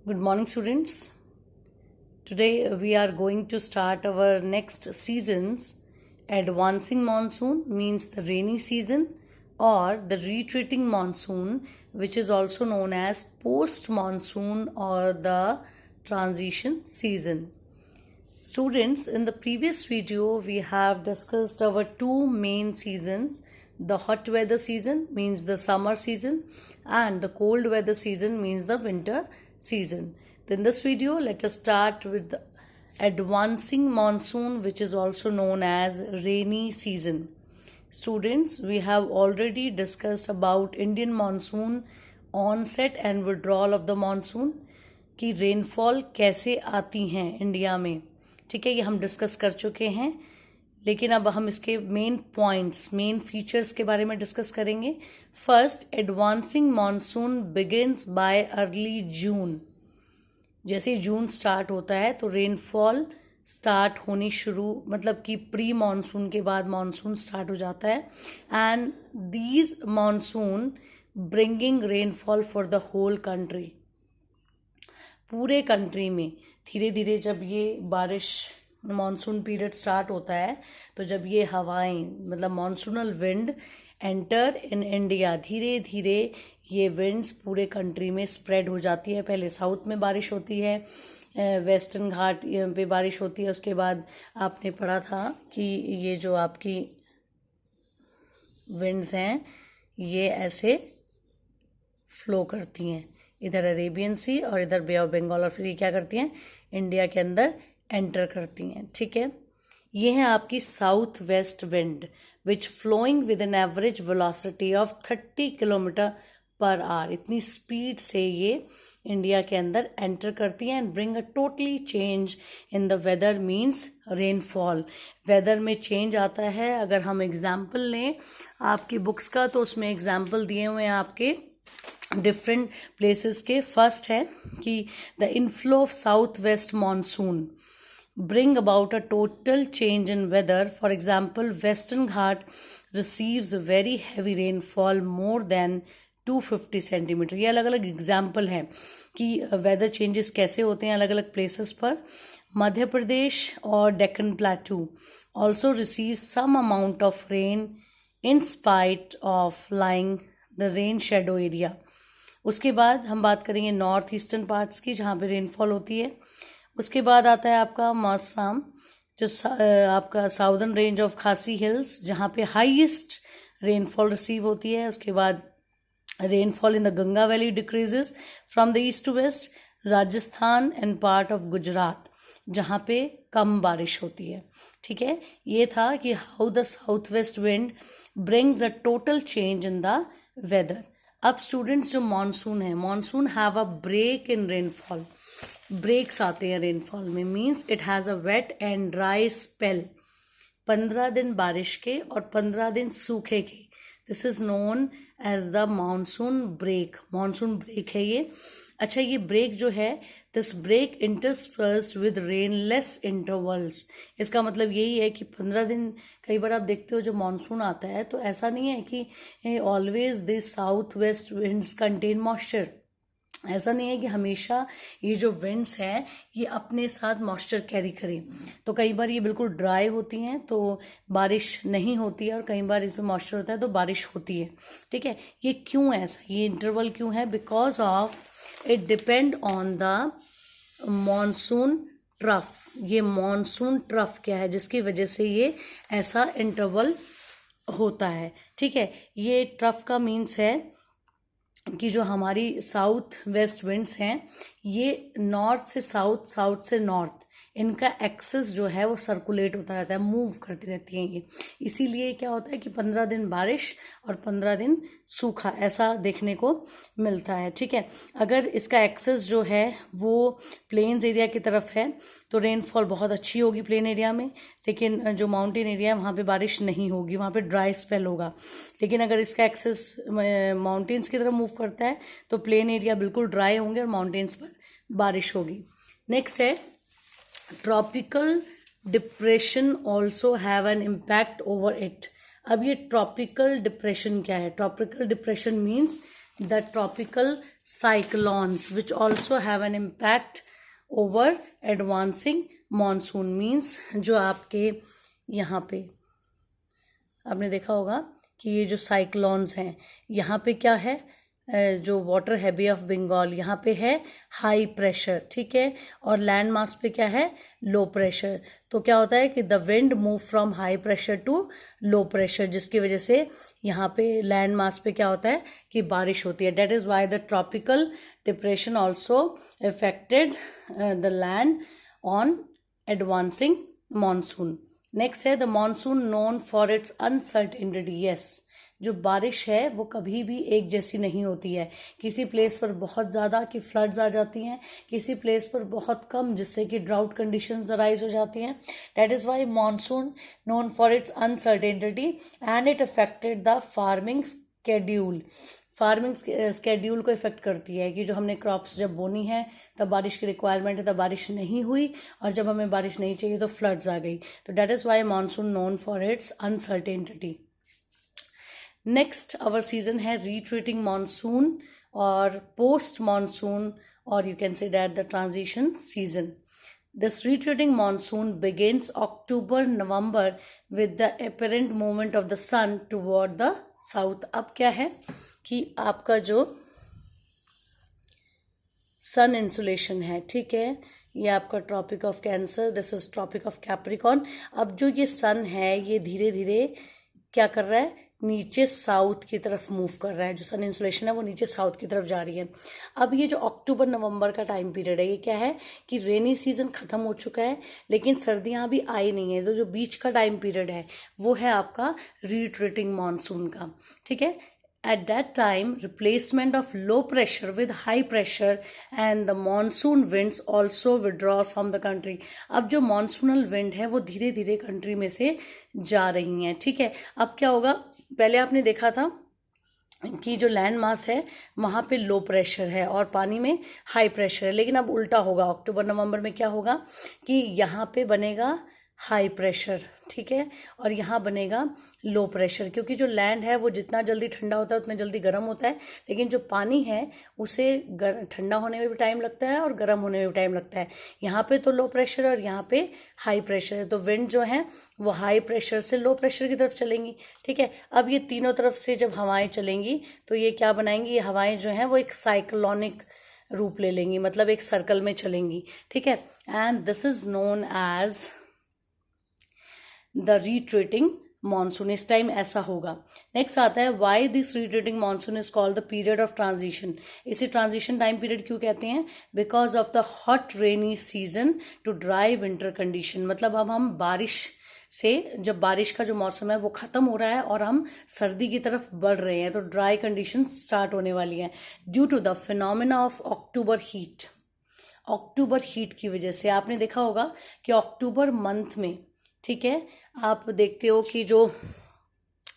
Good morning, students. Today we are going to start our next seasons. Advancing monsoon means the rainy season, or the retreating monsoon, which is also known as post monsoon or the transition season. Students, in the previous video we have discussed our two main seasons. The hot weather season means the summer season, and the cold weather season means the winter season. In this video, let us start with the advancing monsoon, which is also known as rainy season. Students, we have already discussed about Indian monsoon, onset and withdrawal of the monsoon, कि rainfall कैसे आती हैं India में. ठीक है, ये हम discuss कर चुके हैं, लेकिन अब हम इसके मेन पॉइंट्स, मेन फीचर्स के बारे में डिस्कस करेंगे. First, advancing monsoon begins by early June. जैसे ही जून स्टार्ट होता है तो रेनफॉल स्टार्ट होनी शुरू, मतलब कि प्री मानसून के बाद मानसून स्टार्ट हो जाता है. And these monsoon bringing rainfall for the whole country. पूरे कंट्री में धीरे धीरे जब ये बारिश मानसून पीरियड स्टार्ट होता है, तो जब ये हवाएं, मतलब monsoonal wind enter in India, धीरे धीरे ये विंड्स पूरे कंट्री में स्प्रेड हो जाती है. पहले साउथ में बारिश होती है, वेस्टर्न घाट पे बारिश होती है. उसके बाद आपने पढ़ा था कि ये जो आपकी विंड्स हैं ये ऐसे फ्लो करती हैं, इधर अरेबियन सी और इधर बे ऑफ बंगाल, और फिर ये क्या करती हैं, इंडिया के अंदर एंटर करती हैं. ठीक है, ये है आपकी south west wind which flowing with an average velocity of 30 kilometre per hour. इतनी स्पीड से ये इंडिया के अंदर एंटर करती हैं and bring a totally change in the weather, means rainfall. Weather में चेंज आता है. अगर हम एग्जाम्पल लें आपकी बुक्स का, तो उसमें एग्जाम्पल दिए हुए हैं आपके डिफरेंट प्लेसेस के. फर्स्ट है कि the inflow of south west monsoon bring about a total change in weather. For example, Western Ghat receives very heavy rainfall more than 250 centimetre. ये अलग अलग एग्जाम्पल हैं कि वेदर चेंजेस कैसे होते हैं अलग अलग प्लेसेस पर. मध्य प्रदेश और Deccan plateau also receive some amount of rain in spite of lying the rain shadow area. उसके बाद हम बात करेंगे नॉर्थ ईस्टर्न पार्ट्स की, जहाँ पे रेनफॉल होती है. उसके बाद आता है आपका मौसम, जो आपका southern range of Khasi hills, जहाँ पे हाईएस्ट रेनफॉल रिसीव होती है. उसके बाद rainfall in the Ganga valley decreases from the east to west. Rajasthan and part of Gujarat, जहाँ पे कम बारिश होती है. ठीक है, ये था कि how the south west wind brings a total change in the weather. अब स्टूडेंट्स, जो मानसून है, monsoon have a break in rainfall. Breaks आते हैं रेनफॉल में, means it has a wet and dry spell. 15 दिन बारिश के और 15 दिन सूखे के. This is known as the monsoon break. Monsoon break है ये. अच्छा, ये ब्रेक जो है, this break interspersed with rainless intervals. इसका मतलब यही है कि 15 दिन, कई बार आप देखते हो जो मानसून आता है तो ऐसा नहीं है कि always this south west winds contain moisture. ऐसा नहीं है कि हमेशा ये जो विंड्स हैं ये अपने साथ मॉइस्चर कैरी करें. तो कई बार ये बिल्कुल ड्राई होती हैं तो बारिश नहीं होती है, और कई बार इसमें मॉइस्चर होता है तो बारिश होती है. ठीक है, ये क्यों ऐसा, ये इंटरवल क्यों है? Because of it depend on the monsoon trough. ये मॉनसून ट्रफ क्या है जिसकी वजह से ये ऐसा इंटरवल होता है. ठीक है, ये ट्रफ का मीन्स है कि जो हमारी साउथ वेस्ट विंड्स हैं ये नॉर्थ से साउथ, साउथ से नॉर्थ, इनका एक्सेस जो है वो सर्कुलेट होता रहता है, मूव करती रहती हैं ये. इसीलिए क्या होता है कि 15 दिन बारिश और 15 दिन सूखा, ऐसा देखने को मिलता है. ठीक है, अगर इसका एक्सेस जो है वो प्लेन्स एरिया की तरफ है तो रेनफॉल बहुत अच्छी होगी प्लेन एरिया में, लेकिन जो माउंटेन एरिया है वहाँ पे बारिश नहीं होगी, वहाँ पे ड्राई स्पेल होगा. लेकिन अगर इसका एक्सेस माउंटेन्स की तरफ मूव करता है तो प्लेन एरिया बिल्कुल ड्राई होंगे और माउंटेन्स पर बारिश होगी. नेक्स्ट है tropical depression also have an impact over it. अब ये ट्रॉपिकल डिप्रेशन क्या है? Tropical depression means the tropical cyclones which also have an impact over advancing monsoon. means जो आपके यहाँ पे आपने देखा होगा कि ये जो साइक्लोन्स हैं यहाँ पे क्या है, जो वाटर है बे ऑफ बंगाल यहाँ पे है हाई प्रेशर, ठीक है, और लैंड मास पे क्या है, लो प्रेशर. तो क्या होता है कि the wind move from high pressure to low pressure, जिसकी वजह से यहाँ पे लैंड मास पे क्या होता है कि बारिश होती है. That is why the tropical depression also affected the land on advancing monsoon. Next है the monsoon known for its uncertainty. Yes, जो बारिश है वो कभी भी एक जैसी नहीं होती है. किसी प्लेस पर बहुत ज़्यादा कि फ्लड्स आ जाती हैं, किसी प्लेस पर बहुत कम जिससे कि ड्राउट कंडीशंस अराइज हो जाती हैं. That is why monsoon known for its uncertainty and it affected the farming schedule. Farming schedule को इफेक्ट करती है कि जो हमने क्रॉप्स जब बोनी है तब बारिश की रिक्वायरमेंट है, तब बारिश नहीं हुई, और जब हमें बारिश नहीं चाहिए तो फ्लड्स आ गई. तो that is why monsoon known for its uncertainty. Next our season है रिट्रीटिंग मानसून और पोस्ट मानसून, और you can say that the transition season. This retreating monsoon begins October November with the apparent movement of the sun toward the south. अब क्या है कि आपका जो सन insulation है, ठीक है, ये आपका Tropic of Cancer, this is Tropic of Capricorn. अब जो ये सन है ये धीरे धीरे क्या कर रहा है, नीचे साउथ की तरफ मूव कर रहा है. जो सन इंसुलेशन है वो नीचे साउथ की तरफ जा रही है. अब ये जो अक्टूबर नवंबर का टाइम पीरियड है ये क्या है कि रेनी सीजन खत्म हो चुका है लेकिन सर्दियां अभी आई नहीं है. तो जो बीच का टाइम पीरियड है वो है आपका रिट्रीटिंग मानसून का, ठीक है. At that time, replacement of low pressure with high pressure and the monsoon winds also withdraw from the country. अब जो मानसूनल विंड है वो धीरे धीरे कंट्री में से जा रही हैं, ठीक है. अब क्या होगा, पहले आपने देखा था कि जो लैंड मास है वहाँ पे लो प्रेशर है और पानी में हाई प्रेशर है, लेकिन अब उल्टा होगा. अक्टूबर नवंबर में क्या होगा कि यहाँ पे बनेगा हाई प्रेशर, ठीक है, और यहाँ बनेगा लो प्रेशर. क्योंकि जो लैंड है वो जितना जल्दी ठंडा होता है उतना जल्दी गर्म होता है, लेकिन जो पानी है उसे ठंडा होने में भी टाइम लगता है और गर्म होने में भी टाइम लगता है. यहाँ पे तो लो प्रेशर और यहाँ पे हाई प्रेशर है, तो विंड जो है वो हाई प्रेशर से लो प्रेशर की तरफ चलेंगी, ठीक है. अब ये तीनों तरफ से जब हवाएं चलेंगी तो ये क्या बनाएंगी, ये हवाएं जो हैं वो एक साइक्लोनिक रूप ले लेंगी, मतलब एक सर्कल में चलेंगी, ठीक है. And this is known as the retreating monsoon. इस टाइम ऐसा होगा. नेक्स्ट आता है why this retreating monsoon is called the period of transition. इसे ट्रांजिशन टाइम पीरियड क्यों कहते हैं, because of the hot rainy season to dry winter condition. मतलब अब हम बारिश से, जब बारिश का जो मौसम है वो ख़त्म हो रहा है और हम सर्दी की तरफ बढ़ रहे हैं, तो ड्राई कंडीशन स्टार्ट होने वाली हैं due to the phenomena of October heat. October heat की वजह से आपने देखा होगा कि अक्टूबर मंथ में, ठीक है, आप देखते हो कि जो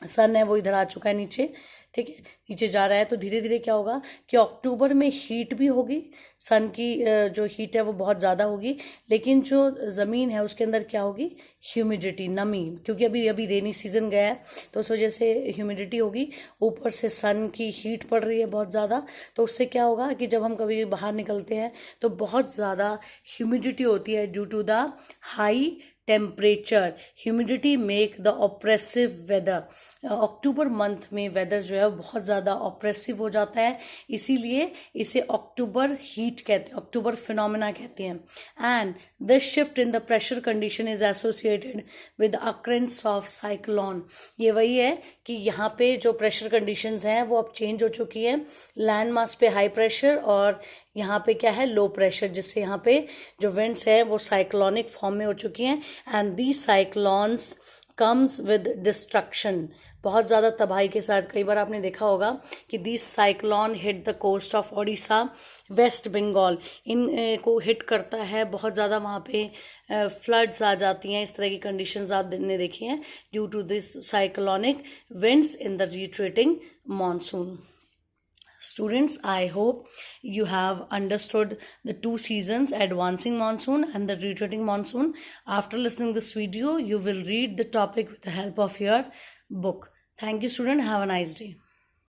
सन है वो इधर आ चुका है नीचे, ठीक है, नीचे जा रहा है. तो धीरे धीरे क्या होगा कि अक्टूबर में हीट भी होगी, सन की जो हीट है वो बहुत ज़्यादा होगी, लेकिन जो ज़मीन है उसके अंदर क्या होगी, ह्यूमिडिटी, नमी, क्योंकि अभी रेनी सीजन गया है तो उस वजह से ह्यूमिडिटी होगी. ऊपर से सन की हीट पड़ रही है बहुत ज़्यादा, तो उससे क्या होगा कि जब हम कभी बाहर निकलते हैं तो बहुत ज़्यादा ह्यूमिडिटी होती है due to the high temperature. Humidity make the oppressive weather. October month में वेदर जो है बहुत ज़्यादा ऑप्रेसिव हो जाता है, इसीलिए इसे अक्टूबर हीट कहते हैं, अक्टूबर फिनोमेना कहते हैं. And this shift in the pressure condition is associated with occurrence of cyclone. ये वही है कि यहाँ पे जो प्रेशर कंडीशंस हैं वो अब चेंज हो चुकी है. लैंड मास पे हाई प्रेशर और यहाँ पे क्या है, लो प्रेशर, जिससे यहाँ पे जो विंड्स है वो साइक्लोनिक फॉर्म में हो चुकी हैं. And these cyclones comes with destruction. बहुत ज़्यादा तबाही के साथ. कई बार आपने देखा होगा कि this cyclone hit the coast of Odisha, West Bengal, इन को हिट करता है बहुत ज़्यादा. वहाँ पे फ्लड्स आ जाती हैं. इस तरह की कंडीशंस आपने देखी हैं due to this cyclonic winds in the retreating monsoon. Students, I hope you have understood the two seasons, advancing monsoon and the retreating monsoon. After listening this video, you will read the topic with the help of your book. Thank you, student. Have a nice day.